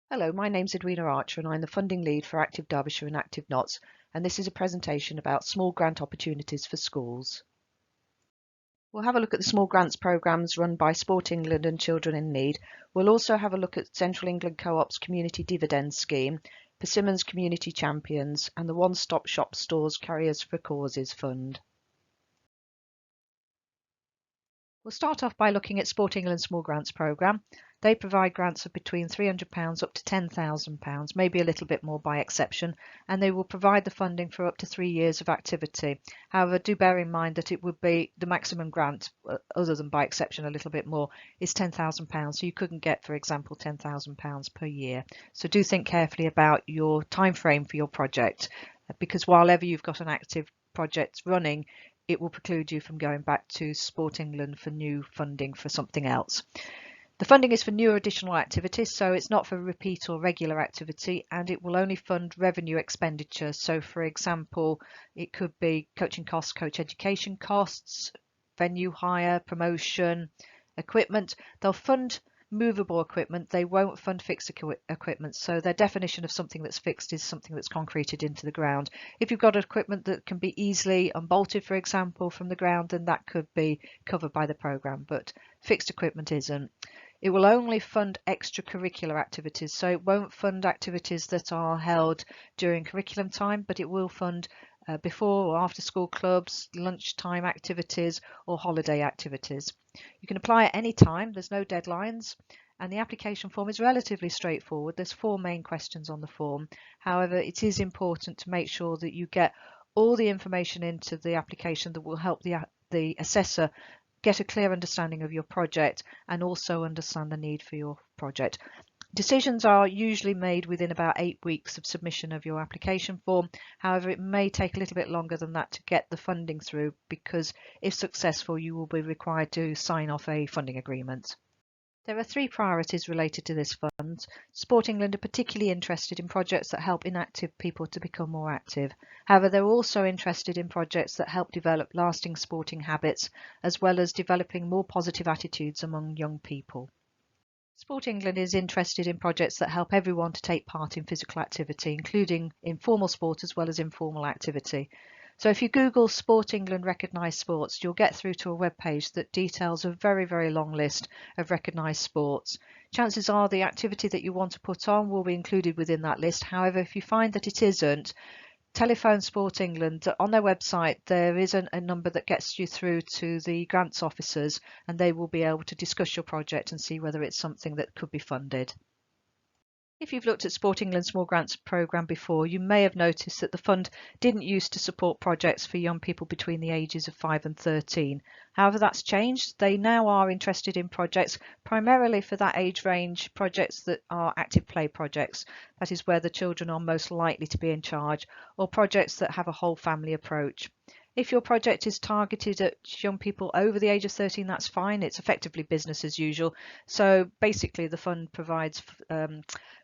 Hello, my name's Edwina Archer and I'm the funding lead for Active Derbyshire and Active Notts, and this is a presentation about small grant opportunities for schools. We'll have a look at the small grants programmes run by Sport England and Children in Need. We'll also have a look at Central England Co-op's Community Dividend Scheme, Persimmon's Community Champions and the One Stop Shop Stores Carriers for Causes Fund. We'll start off by looking at Sport England's Small Grants Programme. They provide grants of between £300 up to £10,000, maybe a little bit more by exception, and they will provide the funding for up to 3 years of activity. However, do bear in mind that it would be the maximum grant, other than by exception a little bit more, is £10,000. So you couldn't get, for example, £10,000 per year. So do think carefully about your time frame for your project, because while ever you've got an active project running, it will preclude you from going back to Sport England for new funding for something else. The funding is for new or additional activities, so it's not for repeat or regular activity, and it will only fund revenue expenditure. So, for example, it could be coaching costs, coach education costs, venue hire, promotion, equipment. They'll fund movable equipment, they won't fund fixed equipment. So their definition of something that's fixed is something that's concreted into the ground. If you've got equipment that can be easily unbolted, for example, from the ground, then that could be covered by the programme, but fixed equipment isn't. It will only fund extracurricular activities, so it won't fund activities that are held during curriculum time, but it will fund before or after school clubs, lunchtime activities or holiday activities. You can apply at any time, there's no deadlines, and the application form is relatively straightforward. There's 4 main questions on the form. However, it is important to make sure that you get all the information into the application that will help the assessor get a clear understanding of your project and also understand the need for your project. Decisions are usually made within about 8 weeks of submission of your application form. However, it may take a little bit longer than that to get the funding through, because if successful, you will be required to sign off a funding agreement. There are 3 priorities related to this fund. Sport England are particularly interested in projects that help inactive people to become more active. However, they're also interested in projects that help develop lasting sporting habits, as well as developing more positive attitudes among young people. Sport England is interested in projects that help everyone to take part in physical activity, including informal sport as well as informal activity. So if you Google Sport England Recognised Sports, you'll get through to a web page that details a very, very long list of recognised sports. Chances are the activity that you want to put on will be included within that list. However, if you find that it isn't, telephone Sport England. On their website there is a number that gets you through to the grants officers, and they will be able to discuss your project and see whether it's something that could be funded. If you've looked at Sport England's Small Grants Programme before, you may have noticed that the fund didn't used to support projects for young people between the ages of 5 and 13. However, that's changed. They now are interested in projects primarily for that age range, projects that are active play projects. That is where the children are most likely to be in charge, or projects that have a whole family approach. If your project is targeted at young people over the age of 13, that's fine. It's effectively business as usual. So basically the fund provides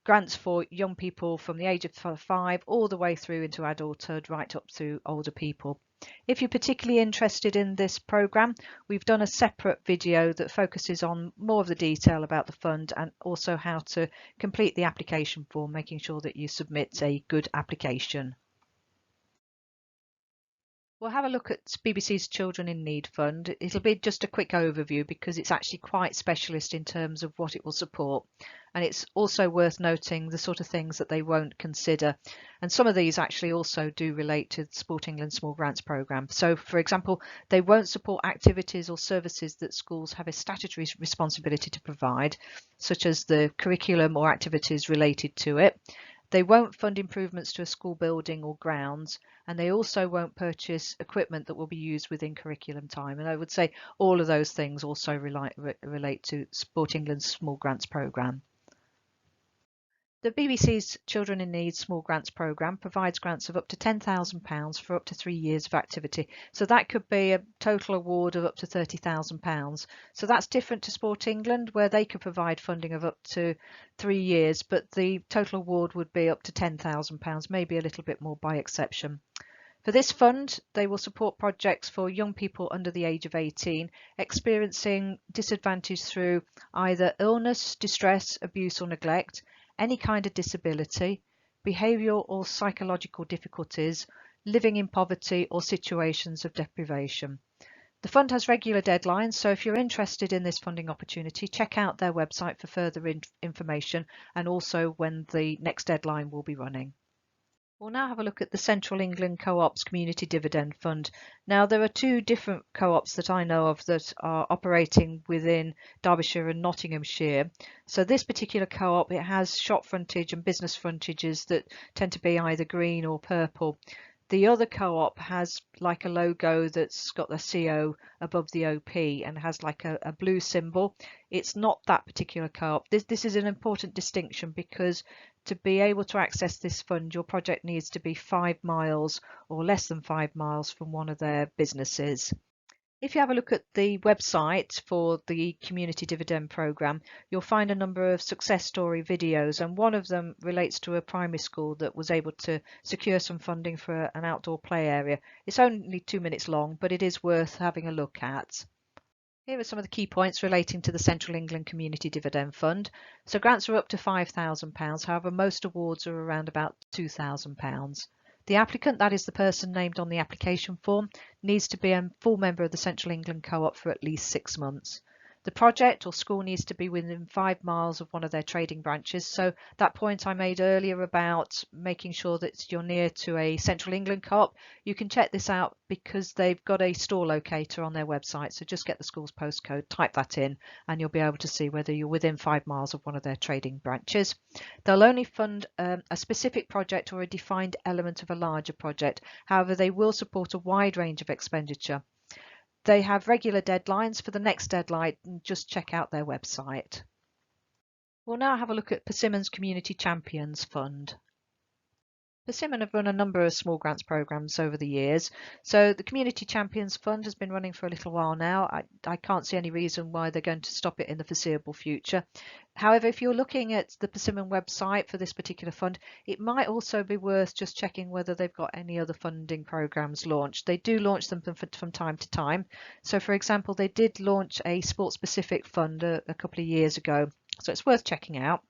grants for young people from the age of 5 all the way through into adulthood, right up to older people. If you're particularly interested in this programme, we've done a separate video that focuses on more of the detail about the fund and also how to complete the application form, making sure that you submit a good application. We'll have a look at BBC's Children in Need Fund. It'll be just a quick overview because it's actually quite specialist in terms of what it will support. And it's also worth noting the sort of things that they won't consider. And some of these actually also do relate to the Sport England Small Grants Programme. So, for example, they won't support activities or services that schools have a statutory responsibility to provide, such as the curriculum or activities related to it. They won't fund improvements to a school building or grounds, and they also won't purchase equipment that will be used within curriculum time. And I would say all of those things also relate to Sport England's Small Grants Programme. The BBC's Children in Need Small Grants Programme provides grants of up to £10,000 for up to 3 years of activity. So that could be a total award of up to £30,000. So that's different to Sport England, where they could provide funding of up to 3 years, but the total award would be up to £10,000, maybe a little bit more by exception. For this fund, they will support projects for young people under the age of 18 experiencing disadvantage through either illness, distress, abuse or neglect, any kind of disability, behavioural or psychological difficulties, living in poverty or situations of deprivation. The fund has regular deadlines, so if you're interested in this funding opportunity, check out their website for further information and also when the next deadline will be running. We'll now have a look at the Central England Co-op's Community Dividend Fund. Now, there are two different co-ops that I know of that are operating within Derbyshire and Nottinghamshire. So this particular co-op, it has shop frontage and business frontages that tend to be either green or purple. The other co-op has like a logo that's got the CO above the OP and has like a blue symbol. It's not that particular co-op. This is an important distinction because to be able to access this fund, your project needs to be 5 miles or less than 5 miles from one of their businesses. If you have a look at the website for the Community Dividend Programme, you'll find a number of success story videos, and one of them relates to a primary school that was able to secure some funding for an outdoor play area. It's only 2 minutes long, but it is worth having a look at. Here are some of the key points relating to the Central England Community Dividend Fund. So grants are up to £5,000, however most awards are around about £2,000. The applicant, that is the person named on the application form, needs to be a full member of the Central England Co-op for at least 6 months. The project or school needs to be within 5 miles of one of their trading branches. So that point I made earlier about making sure that you're near to a Central England Co-op, you can check this out because they've got a store locator on their website. So just get the school's postcode, type that in, and you'll be able to see whether you're within 5 miles of one of their trading branches. They'll only fund a specific project or a defined element of a larger project. However, they will support a wide range of expenditure. They have regular deadlines. For the next deadline, just check out their website. We'll now have a look at Persimmon's Community Champions Fund. Persimmon have run a number of small grants programs over the years. So the Community Champions Fund has been running for a little while now. I can't see any reason why they're going to stop it in the foreseeable future. However, if you're looking at the Persimmon website for this particular fund, it might also be worth just checking whether they've got any other funding programs launched. They do launch them from time to time. So for example, they did launch a sports specific fund a couple of years ago. So it's worth checking out.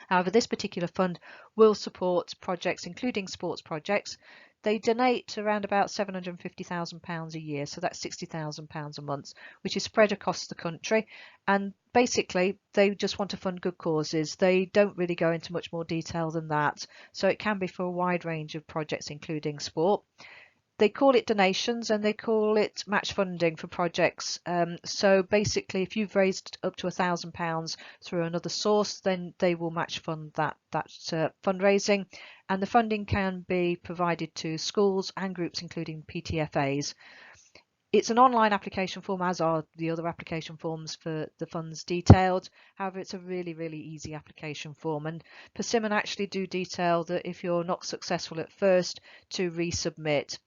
However, this particular fund will support projects, including sports projects. They donate around about £750,000 a year, so that's £60,000 a month, which is spread across the country. And basically, they just want to fund good causes. They don't really go into much more detail than that. So it can be for a wide range of projects, including sport. They call it donations and they call it match funding for projects. So basically, if you've raised up to £1,000 through another source, then they will match fund that fundraising. And the funding can be provided to schools and groups, including PTFAs. It's an online application form, as are the other application forms for the funds detailed. However, it's a really, really easy application form. And Persimmon actually do detail that if you're not successful at first, to resubmit.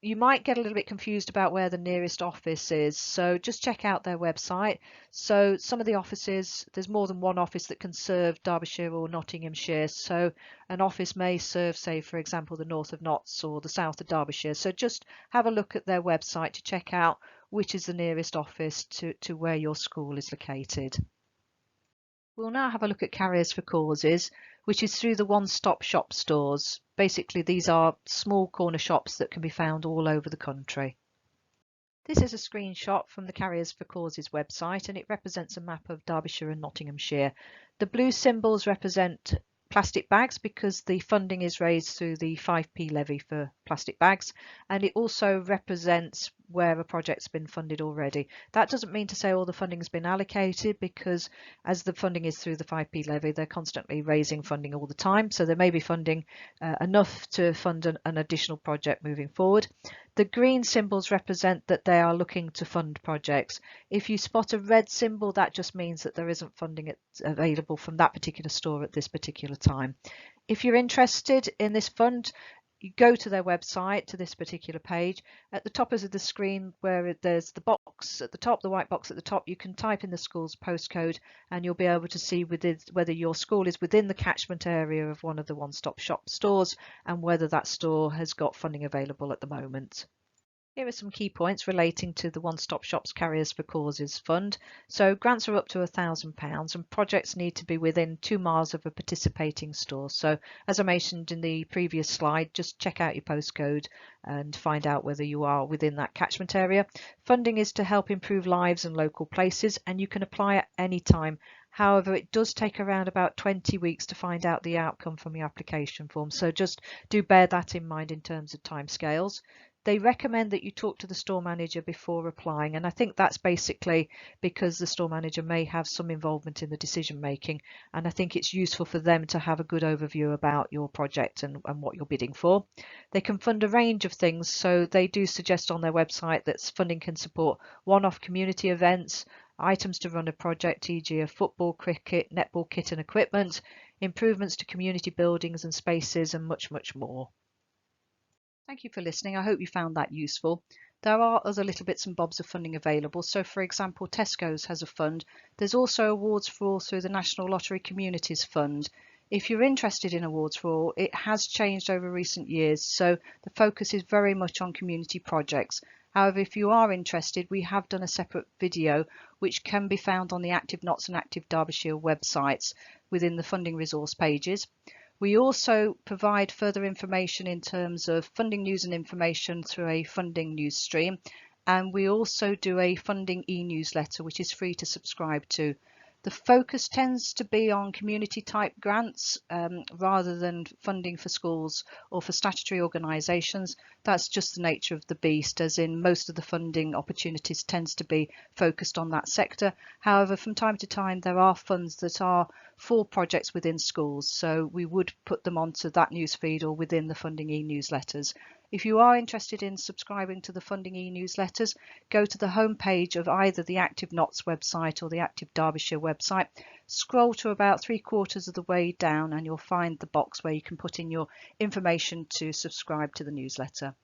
You might get a little bit confused about where the nearest office is, so just check out their website. So some of the offices, there's more than one office that can serve Derbyshire or Nottinghamshire, so an office may serve, say for example, the north of Notts or the south of Derbyshire. So just have a look at their website to check out which is the nearest office to where your school is located. We'll now have a look at Carriers for Causes, which is through the one-stop shop stores. Basically, these are small corner shops that can be found all over the country. This is a screenshot from the Carriers for Causes website, and it represents a map of Derbyshire and Nottinghamshire. The blue symbols represent plastic bags because the funding is raised through the 5p levy for plastic bags, and it also represents where a project's been funded already. That doesn't mean to say all the funding has been allocated, because as the funding is through the 5p levy, they're constantly raising funding all the time, so there may be funding enough to fund an additional project moving forward. The green symbols represent that they are looking to fund projects. If you spot a red symbol, that just means that there isn't funding available from that particular store at this particular time. If you're interested in this fund, you go to their website, to this particular page. At the top of the screen where there's the box at the top, the white box at the top, you can type in the school's postcode and you'll be able to see whether your school is within the catchment area of one of the one-stop shop stores and whether that store has got funding available at the moment. Here are some key points relating to the One Stop Shop's Carriers for Causes Fund. So grants are up to £1,000 and projects need to be within 2 miles of a participating store. So as I mentioned in the previous slide, just check out your postcode and find out whether you are within that catchment area. Funding is to help improve lives and local places, and you can apply at any time. However, it does take around about 20 weeks to find out the outcome from your application form. So just do bear that in mind in terms of timescales. They recommend that you talk to the store manager before applying, and I think that's basically because the store manager may have some involvement in the decision making, and I think it's useful for them to have a good overview about your project and what you're bidding for. They can fund a range of things, so they do suggest on their website that funding can support one-off community events, items to run a project, e.g. a football, cricket, netball kit and equipment, improvements to community buildings and spaces, and much, much more. Thank you for listening. I hope you found that useful. There are other little bits and bobs of funding available. So for example, Tesco's has a fund. There's also Awards for All through the National Lottery Communities Fund. If you're interested in Awards for All, it has changed over recent years, so the focus is very much on community projects. However, if you are interested, we have done a separate video which can be found on the Active Notts and Active Derbyshire websites within the funding resource pages. We also provide further information in terms of funding news and information through a funding news stream, and we also do a funding e-newsletter which is free to subscribe to. The focus tends to be on community type grants rather than funding for schools or for statutory organisations. That's just the nature of the beast, as in most of the funding opportunities tends to be focused on that sector. However, from time to time there are funds that are for projects within schools, so we would put them onto that newsfeed or within the funding e-newsletters. If you are interested in subscribing to the funding e-newsletters, go to the home page of either the Active Notts website or the Active Derbyshire website. Scroll to about 3/4 of the way down and you'll find the box where you can put in your information to subscribe to the newsletter.